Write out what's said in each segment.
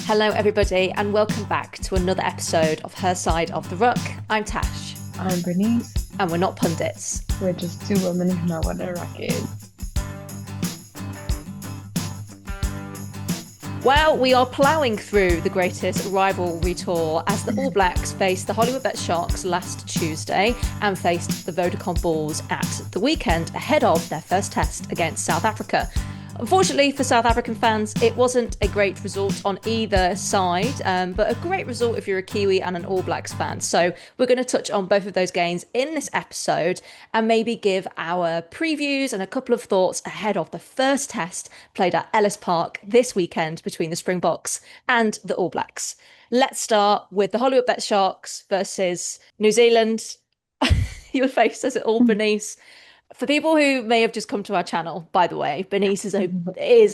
Hello, everybody, and welcome back to another episode of Her Side of the Ruck. I'm Tash, I'm Bernice. and we're not pundits. We're just two women who know what a ruck is. Well, we are ploughing through the Greatest Rivalry tour as the All Blacks faced the Hollywood Sharks last Tuesday and faced the Vodacom Bulls at the weekend ahead of their first test against South Africa. Unfortunately for South African fans, it wasn't a great result on either side, but a great result if you're a Kiwi and an All Blacks fan. So we're going to touch on both of those games in this episode and maybe give our previews and a couple of thoughts ahead of the first test played at Ellis Park this weekend between the Springboks and the All Blacks. Let's start with the Hollywood Sharks versus New Zealand. Your face says it all, Bernice. For people who may have just come to our channel, by the way, Bernice is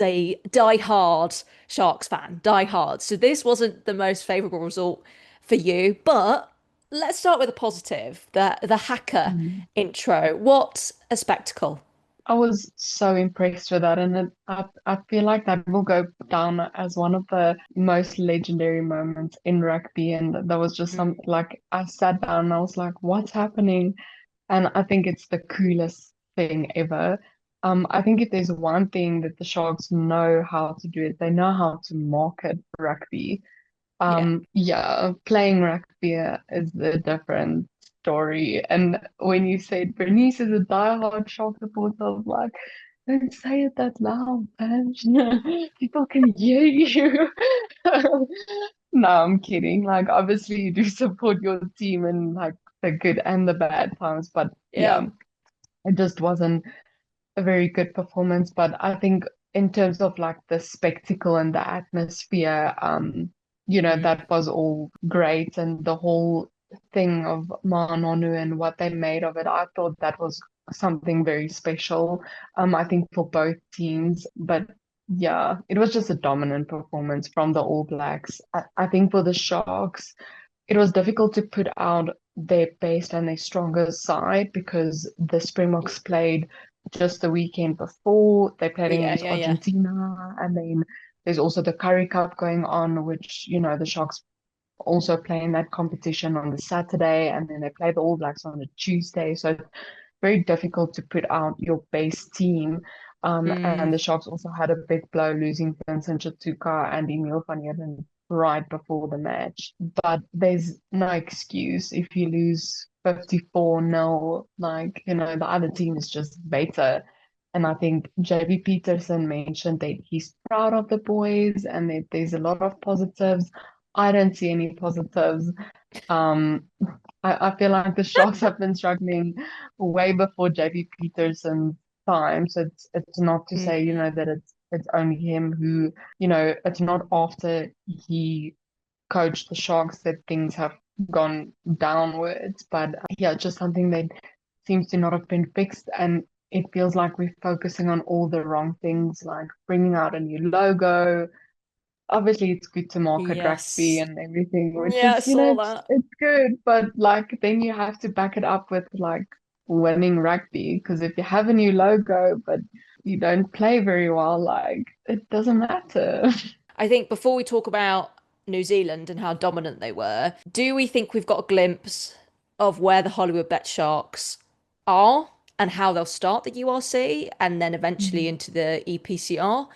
a die-hard Sharks fan, die-hard. So this wasn't the most favourable result for you, but let's start with a positive. The hacker Mm. intro. What a spectacle! I was so impressed with that, and I feel like that will go down as one of the most legendary moments in rugby. And there was just some, like, I sat down and I was like, what's happening? And I think it's the coolest thing ever. I think if there's one thing that the Sharks know how to do it, they know how to market rugby. Yeah. Yeah, playing rugby is a different story. And when you said Bernice is a diehard Shark supporter, I was like, don't say it that loud, man. People can hear you. No, I'm kidding. Like, obviously, you do support your team in like the good and the bad times, but yeah, Yeah. it just wasn't a very good performance. But I think in terms of like the spectacle and the atmosphere, that was all great. And the whole thing of Manonu and what they made of it, I thought that was something very special. I think for both teams, but yeah, it was just a dominant performance from the All Blacks. I think for the Sharks, it was difficult to put out their best and their strongest side because the Springboks played just the weekend before. They played Yeah, against yeah, yeah. Argentina, and then there's also the Curry Cup going on, which, the Sharks also play in that competition on the Saturday, and then they play the All Blacks on the Tuesday. So it's very difficult to put out your base team. And Mm, the Sharks also had a big blow losing Vincent Chatuka and Emil van Heerden right before the match. But there's no excuse if you lose 54-0, like, the other team is just better. And I think JB Peterson mentioned that he's proud of the boys and that there's a lot of positives. I don't see any positives. Um, I feel like the Sharks have been struggling way before JB Peterson's time. So it's not to say, mm, that it's only him who, it's not after he coached the Sharks that things have gone downwards. But yeah, just something that seems to not have been fixed. And it feels like we're focusing on all the wrong things, like bringing out a new logo. Obviously, it's good to market rugby yes. and everything, which Yeah, I is, saw it's that. it's good, but like then you have to back it up with like winning rugby. Because if you have a new logo but you don't play very well, like it doesn't matter. I think before we talk about New Zealand and how dominant they were, do we think we've got a glimpse of where the Hollywood Bet Sharks are and how they'll start the URC and then eventually into the EPCR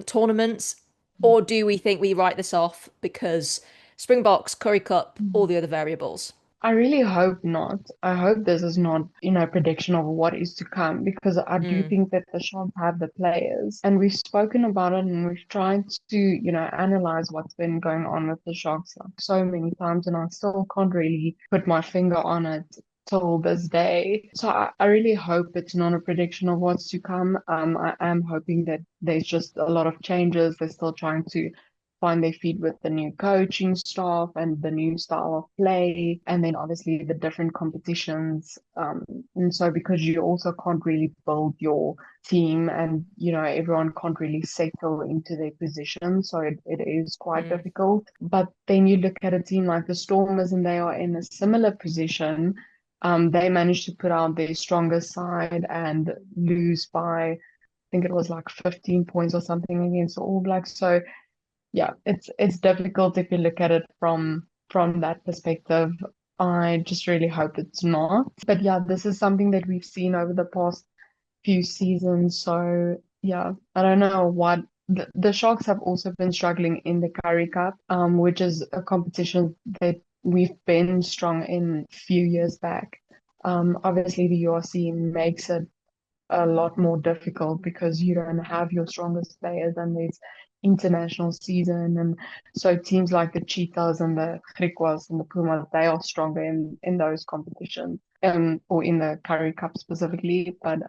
tournaments? Or do we think we write this off because Springboks, Curry Cup, all the other variables? I really hope not. I hope this is not, a prediction of what is to come because I do Mm. think that the Sharks have the players and we've spoken about it and we've tried to, analyze what's been going on with the Sharks like so many times and I still can't really put my finger on it till this day. So I really hope it's not a prediction of what's to come. I am hoping that there's just a lot of changes. They're still trying to find their feet with the new coaching staff and the new style of play, and then obviously the different competitions. And so because you also can't really build your team and everyone can't really settle into their position, so it is quite Mm. difficult. But then you look at a team like the Stormers and they are in a similar position. They managed to put out their strongest side and lose by I think it was like 15 points or something against the All Blacks. So yeah, it's difficult if you look at it from that perspective. I just really hope it's not. But yeah, this is something that we've seen over the past few seasons. So yeah, I don't know what the Sharks have also been struggling in the Currie Cup, which is a competition that we've been strong in a few years back. Obviously the URC makes it a lot more difficult because you don't have your strongest players and there's international season, and so teams like the Cheetahs and the Griquas and the Pumas, they are stronger in those competitions, or in the Currie Cup specifically. But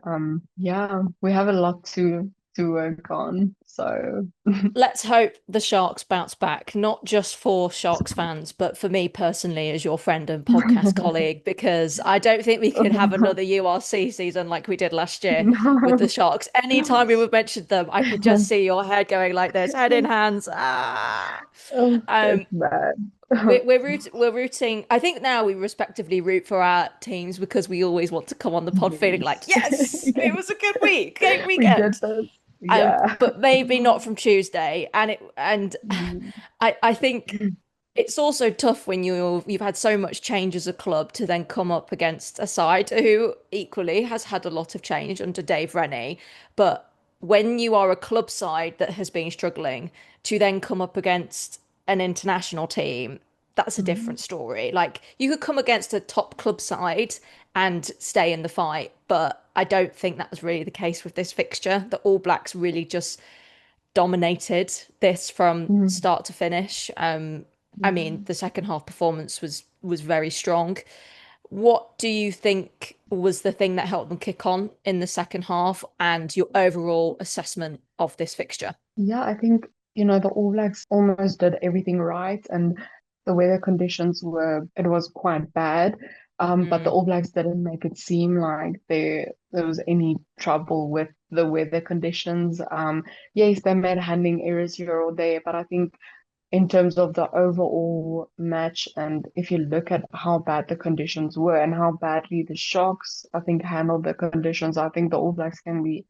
yeah, we have a lot to work on. So Let's hope the Sharks bounce back, not just for Sharks fans, but for me personally as your friend and podcast colleague, because I don't think we can have another URC season like we did last year with the no. Sharks. Anytime we would mention them, I could just see your head going like this, head in hands. Ah. Oh, Um, it's bad. we're rooting. I think now we respectively root for our teams because we always want to come on the pod feeling like, Yes. yes, it Yes. was a good week, great We did weekend. this. Yeah. But maybe not from Tuesday. And Mm. I think it's also tough when you've had so much change as a club to then come up against a side who equally has had a lot of change under Dave Rennie. But when you are a club side that has been struggling to then come up against an international team, that's a different story. Like you could come against a top club side and stay in the fight, but I don't think that was really the case with this fixture. The All Blacks really just dominated this from Mm. start to finish. I mean, Mm. the second half performance was very strong. What do you think was the thing that helped them kick on in the second half and your overall assessment of this fixture? Yeah, I think, the All Blacks almost did everything right, and the weather conditions it was quite bad. But the Mm, All Blacks didn't make it seem like there was any trouble with the weather conditions. Yes, they made handling errors here or there, but I think in terms of the overall match, and if you look at how bad the conditions were and how badly the Sharks, I think, handled the conditions, I think the All Blacks can be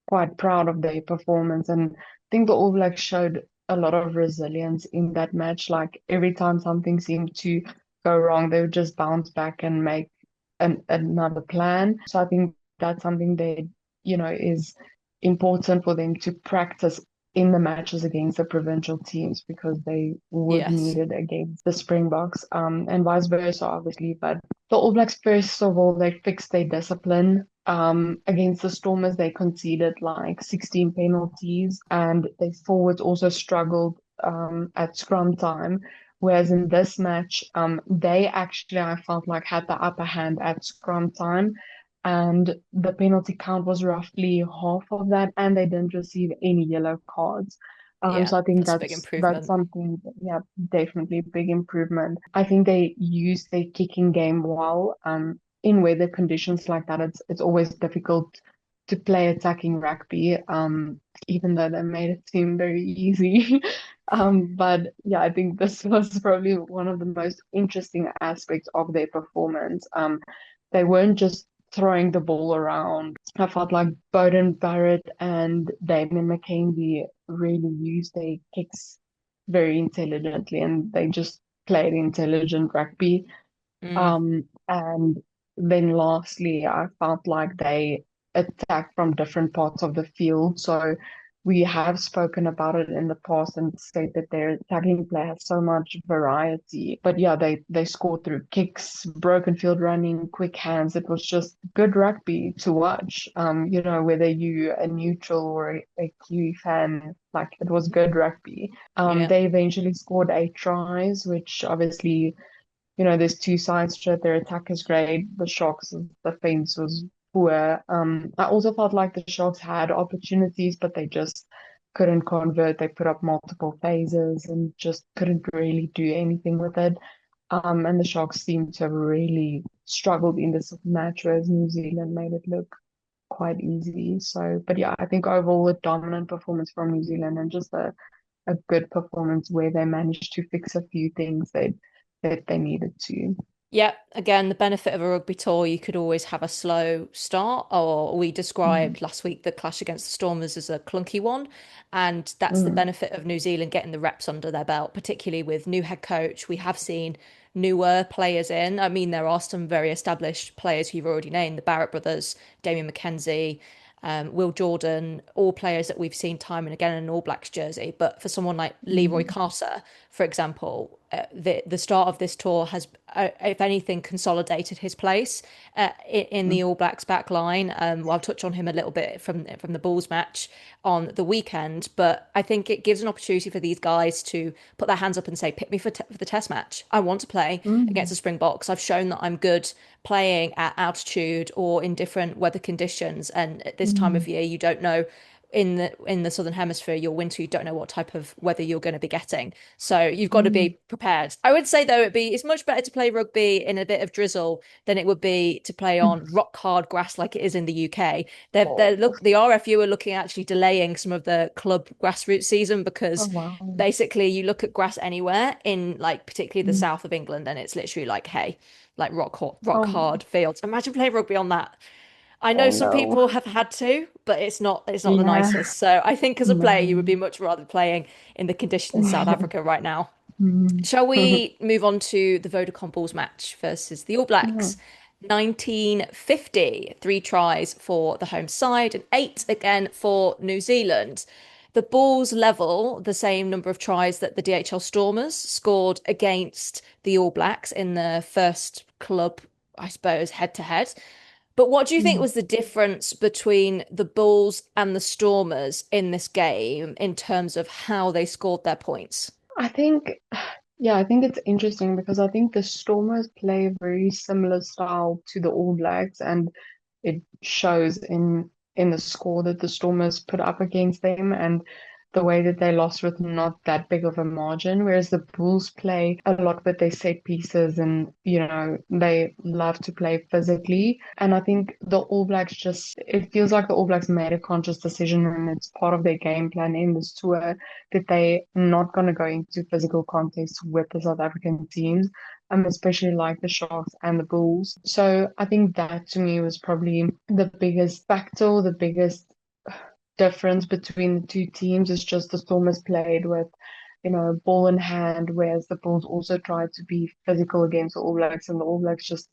quite proud of their performance. And I think the All Blacks showed a lot of resilience in that match. Like every time something seemed to go wrong, they would just bounce back and make another plan. So I think that's something that, is important for them to practice in the matches against the provincial teams because they would need yes. it against the Springboks, and vice versa, obviously. But the All Blacks, first of all, they fixed their discipline. Against the Stormers, they conceded like 16 penalties, and their forwards also struggled at scrum time. Whereas in this match, they actually, I felt like, had the upper hand at scrum time, and the penalty count was roughly half of that, and they didn't receive any yellow cards. Yeah, So I think that's a big that's improvement. something, yeah, definitely big improvement. I think they used their kicking game well. In weather conditions like that, it's always difficult to play attacking rugby. Even though they made it seem very easy. But yeah, I think this was probably one of the most interesting aspects of their performance. They weren't just throwing the ball around. I felt like Bowden Barrett and Damien McKenzie really used their kicks very intelligently, and they just played intelligent rugby. Mm. And then lastly, I felt like they attacked from different parts of the field. So we have spoken about it in the past and said that their attacking play has so much variety. But yeah, they scored through kicks, broken field running, quick hands. It was just good rugby to watch. Whether you a neutral or a Kiwi fan, like it was good rugby. Yeah. They eventually scored 8 tries, which obviously there's two sides to it. Their attack is great. The Sharks' defense was poor. I also felt like the Sharks had opportunities, but they just couldn't convert. They put up multiple phases and just couldn't really do anything with it. And the Sharks seemed to have really struggled in this match, whereas New Zealand made it look quite easy. So, but yeah, I think overall a dominant performance from New Zealand and just a good performance where they managed to fix a few things that they needed to. Yeah, again, the benefit of a rugby tour, you could always have a slow start, or we Mm, described last week the clash against the Stormers as a clunky one. And that's the mm, benefit of New Zealand getting the reps under their belt, particularly with new head coach. We have seen newer players in. I mean, there are some very established players who you've already named, the Barrett brothers, Damien McKenzie, Will Jordan, all players that we've seen time and again in an All Blacks jersey. But for someone like Leroy mm, Carter, for example, the start of this tour has, if anything, consolidated his place in mm, the All Blacks back line. I'll touch on him a little bit from the Bulls match on the weekend, but I think it gives an opportunity for these guys to put their hands up and say, "Pick me for the Test match. I want to play against mm, the Springboks. I've shown that I'm good playing at altitude or in different weather conditions. And at this time mm, of year, you don't know in the southern hemisphere, your winter, you don't know what type of weather you're going to be getting. So you've got to mm. be prepared. I would say though, it's much better to play rugby in a bit of drizzle than it would be to play on rock hard grass like it is in the UK. Oh, The RFU are looking at actually delaying some of the club grassroots season oh because wow. basically you look at grass anywhere in like particularly the Mm. south of England and it's literally like hay, like rock Oh, hard fields. Imagine playing rugby on that. I know oh some no. people have had to, but it's not the Yeah, nicest. So I think as a player, you would no. be much rather playing in the conditions in South Africa right now. Mm. Shall we move on to the Vodacom Bulls match versus the All Blacks? Mm. 1950, three tries for the home side and eight again for New Zealand. The Bulls level the same number of tries that the DHL Stormers scored against the All Blacks in the first club, I suppose, head to head. But what do you think Mm. was the difference between the Bulls and the Stormers in this game in terms of how they scored their points? I think, yeah, I think it's interesting because I think the Stormers play a very similar style to the All Blacks, and it shows in the score that the Stormers put up against them and the way that they lost with not that big of a margin. Whereas the Bulls play a lot with their set pieces and, they love to play physically. And I think the All Blacks it feels like the All Blacks made a conscious decision and it's part of their game plan in this tour that they're not going to go into physical contests with the South African teams, especially like the Sharks and the Bulls. So I think that to me was probably the biggest factor, the biggest difference between the two teams is just the Stormers played with, ball in hand, whereas the Bulls also tried to be physical against the All Blacks, and the All Blacks just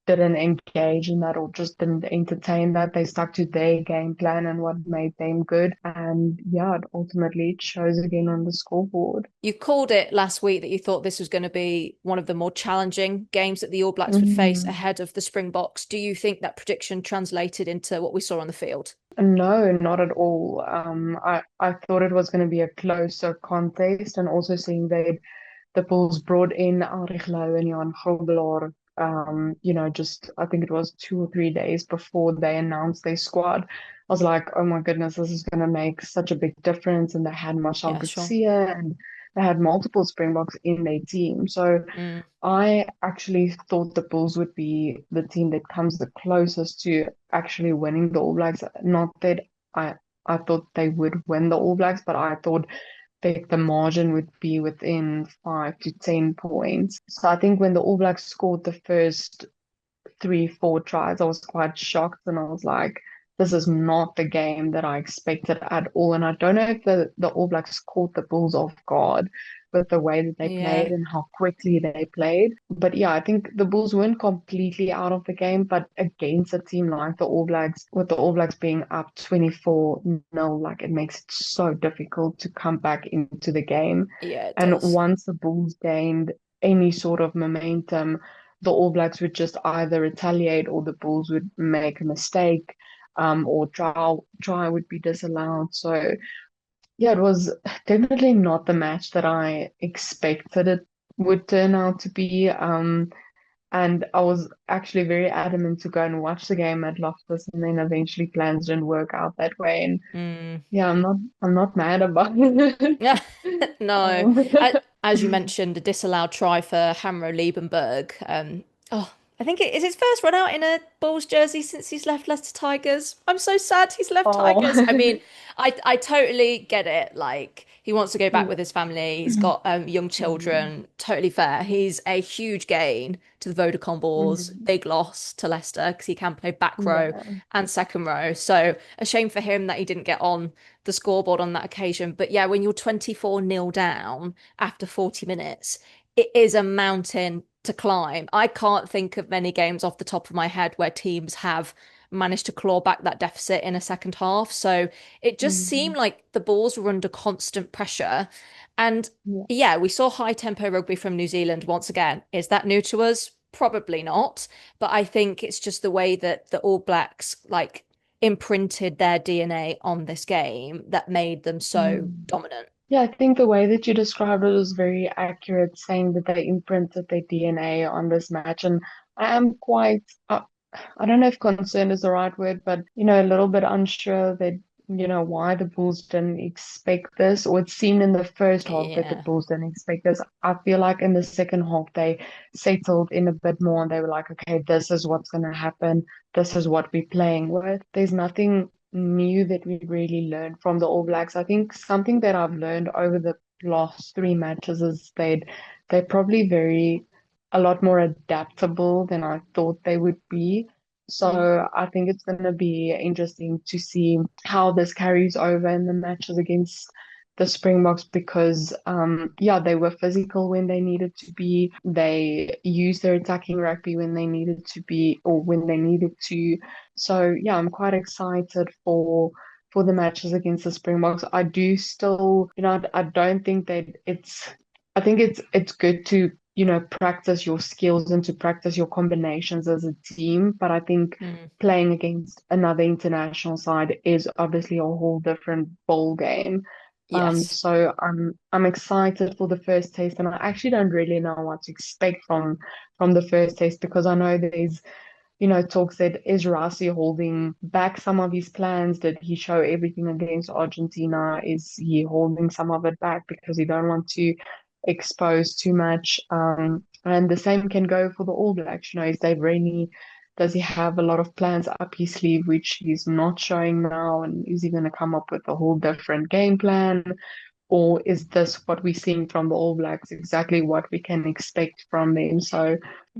didn't engage in that or just didn't entertain that. They stuck to their game plan and what made them good. And yeah, ultimately it shows again on the scoreboard. You called it last week that you thought this was going to be one of the more challenging games that the All Blacks would face Mm. ahead of the Springboks. Do you think that prediction translated into what we saw on the field? No, not at all. I thought it was going to be a closer contest, and also seeing that the Bulls brought in Ulrich Louw and Jan Grobelaar, just I think it was 2 or 3 days before they announced their squad. I was like, oh my goodness, this is going to make such a big difference. And they had Marcel Yeah, sure. Garcia and they had multiple Springboks in their team. So Mm, I actually thought the Bulls would be the team that comes the closest to actually winning the All Blacks. Not that I I thought they would win the All Blacks, but I thought that the margin would be within 5 to 10 points. So I think when the All Blacks scored the first 3, 4 tries, I was quite shocked and I was like, this is not the game that I expected at all. And I don't know if the All Blacks caught the Bulls off guard with the way that they yeah. played and how quickly they played. But yeah, I think the Bulls weren't completely out of the game, but against a team like the All Blacks, with the All Blacks being up 24-0, like it makes it so difficult to come back into the game. Yeah, it And does. once the Bulls gained any sort of momentum, the All Blacks would just either retaliate or the Bulls would make a mistake, or try would be disallowed. So yeah, it was definitely not the match that I expected it would turn out to be. And I was actually very adamant to go and watch the game at Loftus, and then eventually plans didn't work out that way. And Mm. yeah, I'm not mad about it. Yeah, no. Um, As you mentioned, a disallowed try for Hamro Liebenberg. Oh, I think it is his first run out in a Bulls jersey since he's left Leicester Tigers. I'm so sad he's left Oh, Tigers. I mean, I totally get it. Like he wants to go back with yeah. his family. He's got young Mm, children. Totally fair. He's a huge gain to the Vodacom Bulls. mm, Big loss to Leicester because he can play back row yeah. and second row. So a shame for him that he didn't get on the scoreboard on that occasion. But yeah, when you're 24-0 down after 40 minutes, it is a mountain to climb. I can't think of many games off the top of my head where teams have managed to claw back that deficit in a second half. So it just seemed Mm, like the Bulls were under constant pressure. And yeah. yeah, we saw high tempo rugby from New Zealand once again. Is that new to us? Probably not. But I think it's just the way that the All Blacks like imprinted their DNA on this game that made them so Mm. dominant. Yeah, I think the way that you described it was very accurate, saying that they imprinted their DNA on this match. And I am quite, I don't know if concerned is the right word, but, a little bit unsure that, why the Bulls didn't expect this, or it seemed in the first half that the Yeah. Bulls didn't expect this. I feel like in the second half, they settled in a bit more and they were like, okay, this is what's going to happen. This is what we're playing with. There's nothing new that we really learned from the All Blacks. I think something that I've learned over the last three matches is they're probably a lot more adaptable than I thought they would be. Mm. So I think it's going to be interesting to see how this carries over in the matches against the Springboks because yeah, they were physical when they needed to be. They used their attacking rugby when they needed to be or when they needed to. So yeah, I'm quite excited for the matches against the Springboks. I do still, I don't think that I think it's good to, practice your skills and to practice your combinations as a team. But I think Mm. playing against another international side is obviously a whole different ball game. Yes. So I'm excited for the first taste, and I actually don't really know what to expect from the first taste because I know there's talks that is Rossi holding back some of his plans? Did he show everything against Argentina? Is he holding some of it back because he don't want to expose too much? And the same can go for the All Blacks. Is Dave Rennie, does he have a lot of plans up his sleeve which he's not showing now? And is he going to come up with a whole different game plan? Or is this what we're seeing from the All Blacks, exactly what we can expect from them? So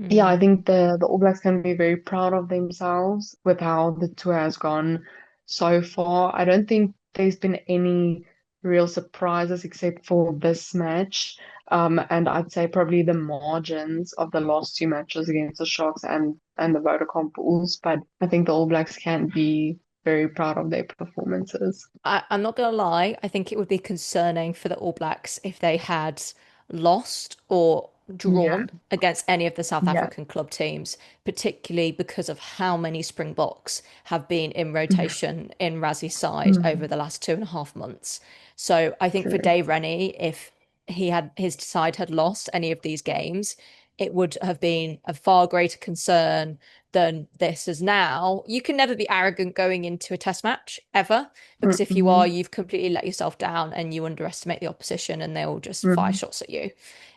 yeah, I Mm. think the All Blacks can be very proud of themselves with how the tour has gone so far. I don't think there's been any real surprises except for this match. And I'd say probably the margins of the last two matches against the Sharks and the Vodacom Bulls. But I think the All Blacks can be very proud of their performances. I'm not gonna lie, I think it would be concerning for the All Blacks if they had lost or Yeah, drawn against any of the South yeah. African club teams, particularly because of how many Springboks have been in Yeah. rotation in Razzie's side over Mm, the last 2.5 months. So I think for true. Dave Rennie, if his side had lost any of these games, it would have been a far greater concern than this is now. You can never be arrogant going into a test match ever, because if you are, Mm-mm, you've completely let yourself down and you underestimate the opposition and they'll just fire mm, shots at you.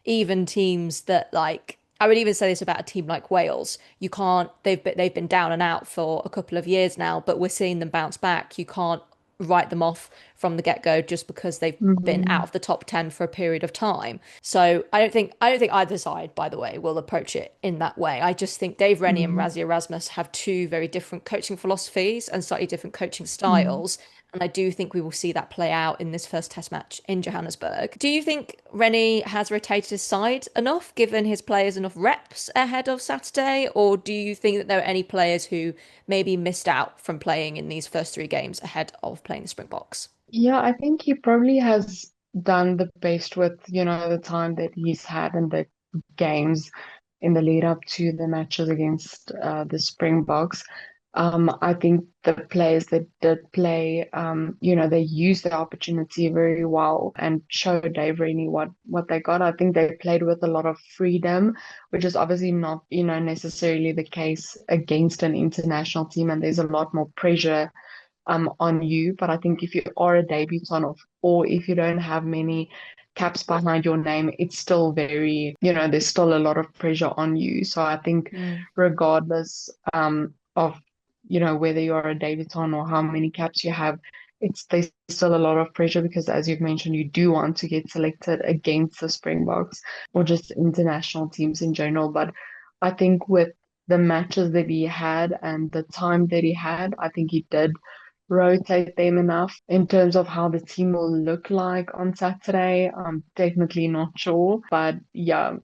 Even teams that like I would even say this about a team like Wales. You can't they've been down and out for a couple of years now, but we're seeing them bounce back. You can't write them off from the get-go just because they've been out mm, of the top 10 for a period of time. So I don't think either side, by the way, will approach it in that way. I just think Dave Rennie and mm, Razzie Erasmus have two very different coaching philosophies and slightly different coaching mm. styles. And I do think we will see that play out in this first test match in Johannesburg. Do you think Rennie has rotated his side enough, given his players enough reps ahead of Saturday? Or do you think that there are any players who maybe missed out from playing in these first three games ahead of playing the Springboks? Yeah, I think he probably has done the best with, the time that he's had in the games in the lead up to the matches against the Springboks. I think the players that did play, they used the opportunity very well and showed Dave Rennie what they got. I think they played with a lot of freedom, which is obviously not, necessarily the case against an international team, and there's a lot more pressure on you. But I think if you are a debutant or if you don't have many caps behind your name, it's still very, there's still a lot of pressure on you. So I think Mm. regardless of, whether you're a debutant or how many caps you have, there's still a lot of pressure because, as you've mentioned, you do want to get selected against the Springboks or just international teams in general. But I think with the matches that he had and the time that he had, I think he did rotate them enough in terms of how the team will look like on Saturday. I'm definitely not sure, but yeah,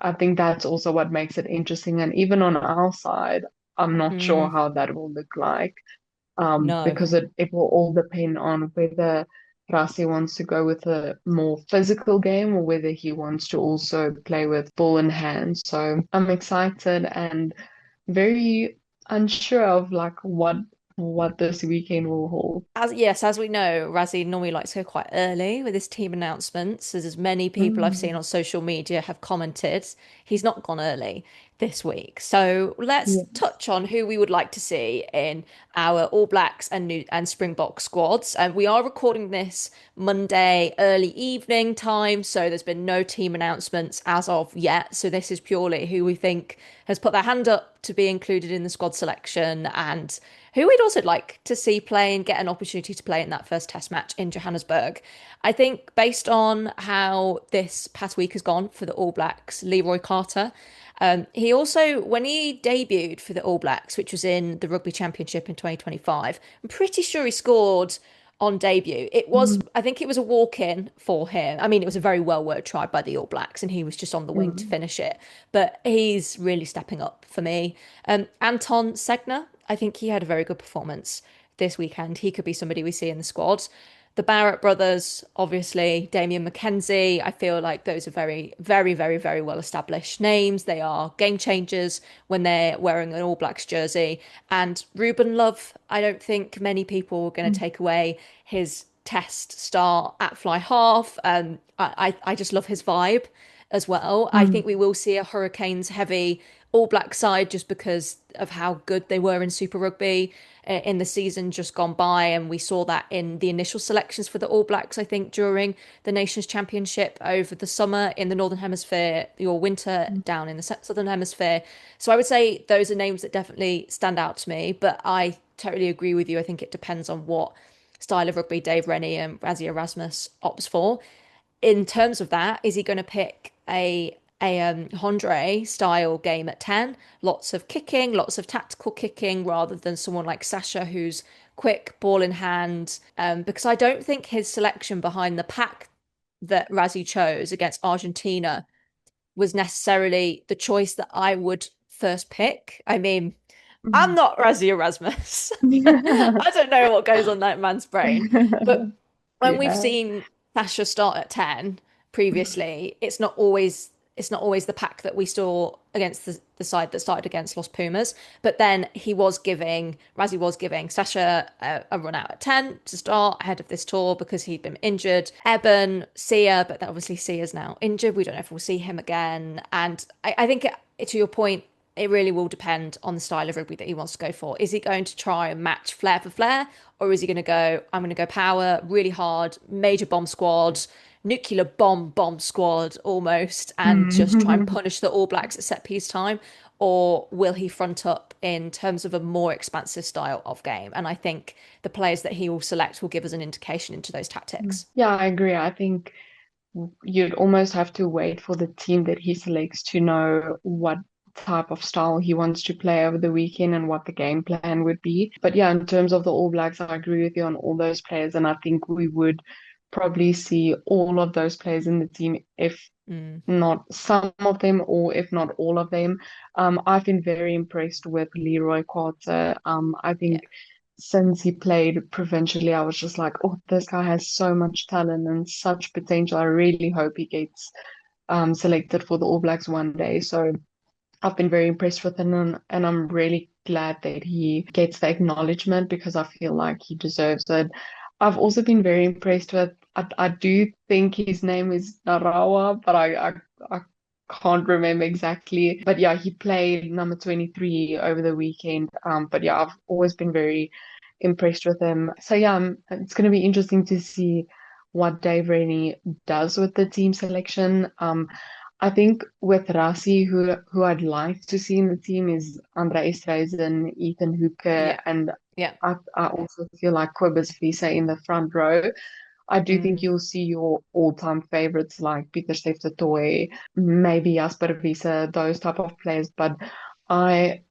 I think that's also what makes it interesting. And even on our side, I'm not sure Mm. how that will look like, No. because it will all depend on whether Rasi wants to go with a more physical game or whether he wants to also play with ball in hand. So I'm excited and very unsure of like what this weekend will hold. As we know, Razzie normally likes to go quite early with his team announcements, as many people I've seen Mm, on social media have commented. He's not gone early this week. So let's yes. touch on who we would like to see in our All Blacks and Springbok squads. And we are recording this Monday early evening time, so there's been no team announcements as of yet. So this is purely who we think has put their hand up to be included in the squad selection and who we'd also like to see play and get an opportunity to play in that first test match in Johannesburg. I think based on how this past week has gone for the All Blacks, Leroy Carter, he also, when he debuted for the All Blacks, which was in the Rugby Championship in 2025, I'm pretty sure he scored on debut. Mm, I think it was a walk-in for him. I mean, it was a very well-worked try by the All Blacks, and he was just on the wing to mm, finish it. But he's really stepping up for me. Anton Segner, I think he had a very good performance this weekend. He could be somebody we see in the squad. The Barrett brothers, obviously, Damien McKenzie, I feel like those are very, very, very, very well established names. They are game changers when they're wearing an All Blacks jersey. And Ruben Love, I don't think many people are going to mm, take away his test start at fly half. I just love his vibe as well. I mm, think we will see a Hurricanes heavy All Black side just because of how good they were in Super Rugby in the season just gone by. And we saw that in the initial selections for the All Blacks, I think, during the Nations Championship over the summer in the Northern Hemisphere, your winter mm, down in the Southern Hemisphere. So I would say those are names that definitely stand out to me. But I totally agree with you. I think it depends on what style of rugby Dave Rennie and Razzie Erasmus opts for. In terms of that, is he going to pick a Hondre style game at 10? Lots of kicking, lots of tactical kicking, rather than someone like Sasha who's quick, ball in hand. Because I don't think his selection behind the pack that Razzie chose against Argentina was necessarily the choice that I would first pick. I mean, I'm mm. not Razzie Erasmus. I don't know what goes on that man's brain. But when we've Yeah. seen Sasha start at 10 previously, it's not always the pack that we saw against the side that started against Los Pumas. But then Razzie was giving Sasha a run out at 10 to start ahead of this tour because he'd been injured. Eben, Sia, but obviously Sia's now injured. We don't know if we'll see him again. And I think, to your point, it really will depend on the style of rugby that he wants to go for. Is he going to try and match flair for flair, or is he going to go, I'm going to go power, really hard, major bomb squad, nuclear bomb squad almost, and just try and Mm. punish the All Blacks at set piece time? Or will he front up in terms of a more expansive style of game? And I think the players that he will select will give us an indication into those tactics. Yeah, I agree. I think you'd almost have to wait for the team that he selects to know what type of style he wants to play over the weekend and what the game plan would be. But yeah, in terms of the All Blacks, I agree with you on all those players, and I think we would probably see all of those players in the team, if Mm, not some of them, or if not all of them. I've been very impressed with Leroy Carter. I yeah. think since he played provincially, I was just like, oh, this guy has so much talent and such potential. I really hope he gets selected for the All Blacks one day. So I've been very impressed with him, and I'm really glad that he gets the acknowledgement because I feel like he deserves it. I've also been very impressed with, I do think his name is Narawa, but I can't remember exactly. But yeah, he played number 23 over the weekend. But yeah, I've always been very impressed with him. So yeah, it's going to be interesting to see what Dave Rennie does with the team selection. I think with Rassie, who I'd like to see in the team is Andre Esterhuizen, Ethan Hooker, Yeah. and Yeah. I also feel like Cobus Visa in the front row. I do think Mm. you'll see your all-time favorites like Pieter Steph Toy, maybe Jasper Wiese, those type of players. But I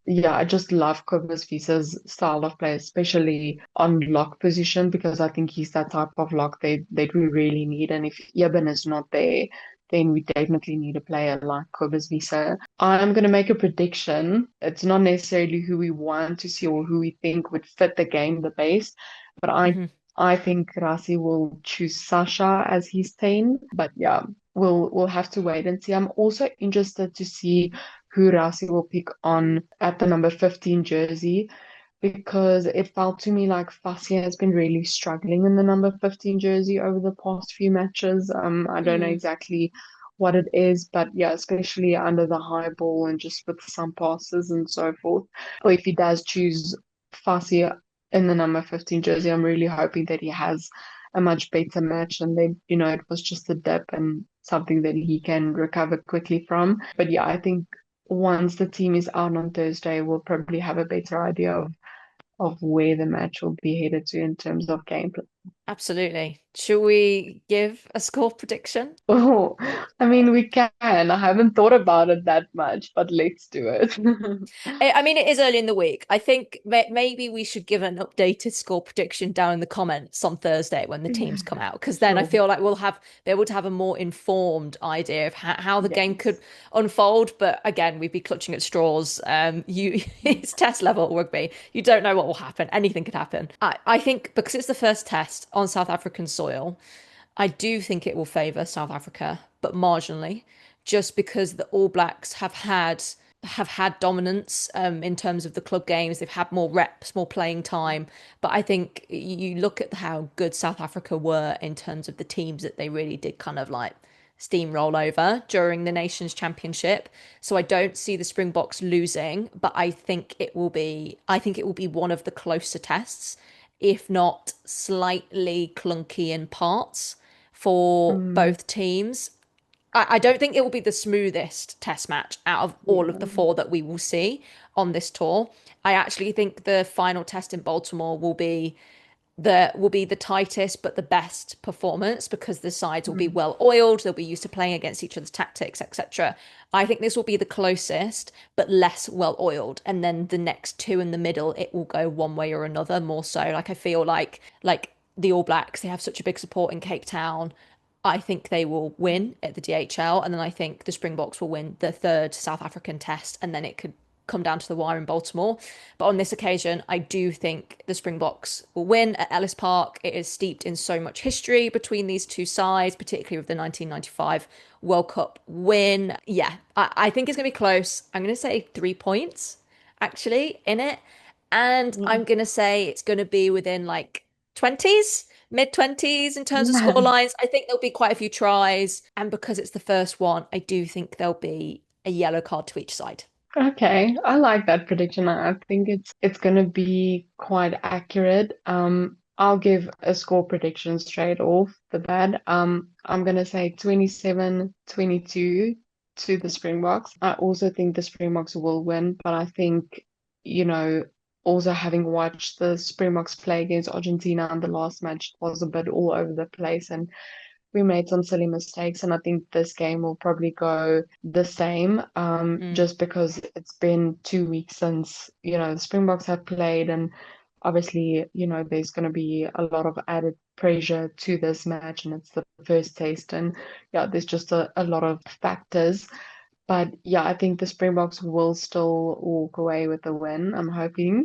just love Cobus Visa's style of play, especially on lock position, because I think he's that type of lock that we really need. And if Eben is not there, then we definitely need a player like Cobus Wiese. I'm going to make a prediction. It's not necessarily who we want to see or who we think would fit the game the best, but I Hmm. I think Rasi will choose Sasha as his 10, but yeah, we'll have to wait and see. I'm also interested to see who Rasi will pick on at the number 15 jersey because it felt to me like Fassi has been really struggling in the number 15 jersey over the past few matches. I don't know Mm. exactly what it is, but yeah, especially under the high ball and just with some passes and so forth. Or if he does choose Fassi in the number 15 jersey, I'm really hoping that he has a much better match and then, it was just a dip and something that he can recover quickly from. But yeah, I think once the team is out on Thursday, we'll probably have a better idea of where the match will be headed to in terms of gameplay. Absolutely. Should we give a score prediction? Oh, I mean, we can. I haven't thought about it that much, but let's do it. I mean, it is early in the week. I think maybe we should give an updated score prediction down in the comments on Thursday when the teams come out, because then I Sure. feel like we'll have be able to have a more informed idea of how the game could Yes. unfold. But again, we'd be clutching at straws. It's test level rugby. You don't know what will happen. Anything could happen. I think because it's the first test on South African soil, I do think it will favour South Africa, but marginally, just because the All Blacks have had dominance in terms of the club games. They've had more reps, more playing time. But I think you look at how good South Africa were in terms of the teams that they really did kind of like steamroll over during the Nations Championship. So I don't see the Springboks losing, but I think it will be one of the closer tests, if not slightly clunky in parts for Mm, both teams. I don't think it will be the smoothest test match out of all of the yeah. four that we will see on this tour. I actually think the final test in Baltimore will be the tightest but the best performance because the sides will be Mm, well oiled, they'll be used to playing against each other's tactics, etc. I think this will be the closest but less well oiled, and then the next two in the middle it will go one way or another more so. Like I feel like the All Blacks, they have such a big support in Cape Town. I think they will win at the DHL, and then I think the Springboks will win the third South African test, and then it could come down to the wire in Baltimore. But on this occasion, I do think the Springboks will win at Ellis Park. It is steeped in so much history between these two sides, particularly with the 1995 World Cup win. Yeah, I think it's going to be close. I'm going to say 3 points actually in it. And I'm mm. going to say it's going to be within like 20s, mid 20s in terms of score Yeah. lines. I think there'll be quite a few tries. And because it's the first one, I do think there'll be a yellow card to each side. Okay, I like that prediction. I think it's gonna be quite accurate. I'll give a score prediction straight off the bat. I'm gonna say 27-22 to the Springboks. I also think the Springboks will win, but I think, you know, also having watched the Springboks play against Argentina in the last match was a bit all over the place and we made some silly mistakes, and I think this game will probably go the same. Mm. Just because it's been 2 weeks since the Springboks have played, and obviously there's going to be a lot of added pressure to this match, and it's the first taste, and yeah, there's just a lot of factors. But yeah, I think the Springboks will still walk away with a win. I'm hoping.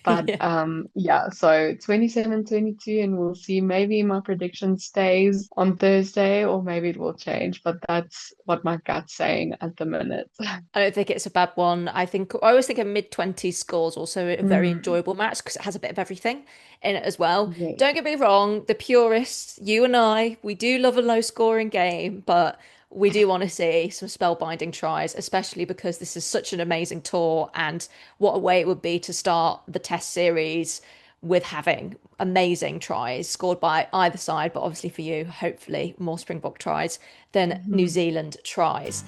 But Yeah. yeah, so 27-22, and we'll see. Maybe my prediction stays on Thursday, or maybe it will change, but that's what my gut's saying at the minute. I don't think it's a bad one. I always think a mid-20s score is also a very Mm, enjoyable match because it has a bit of everything in it as well. yeah. Don't get me wrong, the purists, you and I, we do love a low-scoring game, but we do want to see some spellbinding tries, especially because this is such an amazing tour, and what a way it would be to start the test series with having amazing tries scored by either side, but obviously for you, hopefully more Springbok tries than New Zealand tries.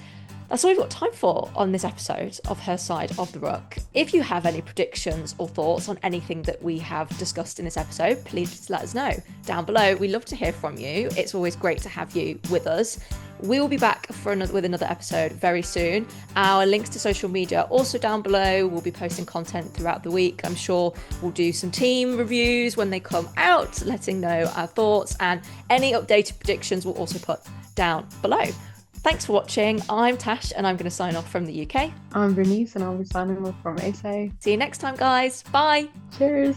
That's all we've got time for on this episode of Her Side of the Ruck. If you have any predictions or thoughts on anything that we have discussed in this episode, please let us know down below. We love to hear from you. It's always great to have you with us. We will be back with another episode very soon. Our links to social media are also down below. We'll be posting content throughout the week. I'm sure we'll do some team reviews when they come out, letting know our thoughts, and any updated predictions we'll also put down below. Thanks for watching. I'm Tash and I'm going to sign off from the UK. I'm Bernice and I'll be signing off from SA. See you next time, guys. Bye. Cheers.